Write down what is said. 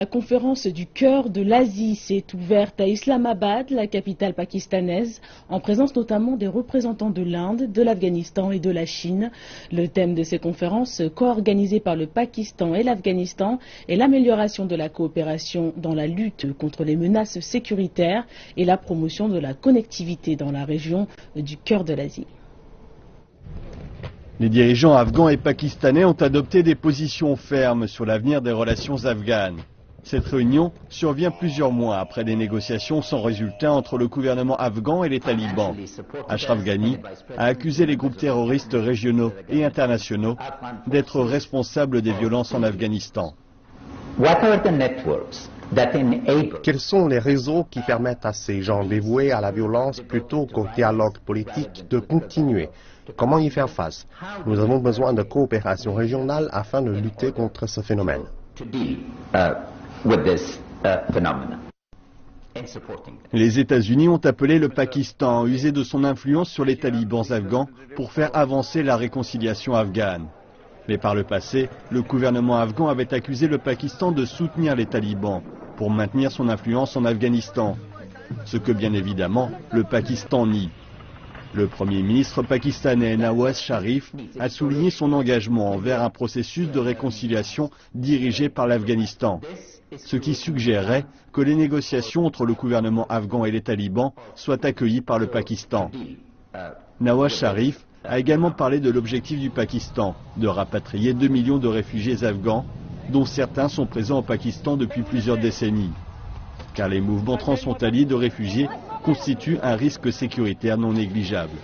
La conférence du cœur de l'Asie s'est ouverte à Islamabad, la capitale pakistanaise, en présence notamment des représentants de l'Inde, de l'Afghanistan et de la Chine. Le thème de ces conférences, co-organisées par le Pakistan et l'Afghanistan, est l'amélioration de la coopération dans la lutte contre les menaces sécuritaires et la promotion de la connectivité dans la région du cœur de l'Asie. Les dirigeants afghans et pakistanais ont adopté des positions fermes sur l'avenir des relations afghanes. Cette réunion survient plusieurs mois après des négociations sans résultat entre le gouvernement afghan et les talibans. Ashraf Ghani a accusé les groupes terroristes régionaux et internationaux d'être responsables des violences en Afghanistan. Quels sont les réseaux qui permettent à ces gens dévoués à la violence plutôt qu'au dialogue politique de continuer? Comment y faire face? Nous avons besoin de coopération régionale afin de lutter contre ce phénomène. Les États-Unis ont appelé le Pakistan à user de son influence sur les talibans afghans pour faire avancer la réconciliation afghane. Mais par le passé, le gouvernement afghan avait accusé le Pakistan de soutenir les talibans pour maintenir son influence en Afghanistan, ce que bien évidemment le Pakistan nie. Le Premier ministre pakistanais Nawaz Sharif a souligné son engagement envers un processus de réconciliation dirigé par l'Afghanistan, ce qui suggérerait que les négociations entre le gouvernement afghan et les talibans soient accueillies par le Pakistan. Nawaz Sharif a également parlé de l'objectif du Pakistan de rapatrier 2 millions de réfugiés afghans, dont certains sont présents au Pakistan depuis plusieurs décennies, car les mouvements transfrontaliers de réfugiés constituent un risque sécuritaire non négligeable.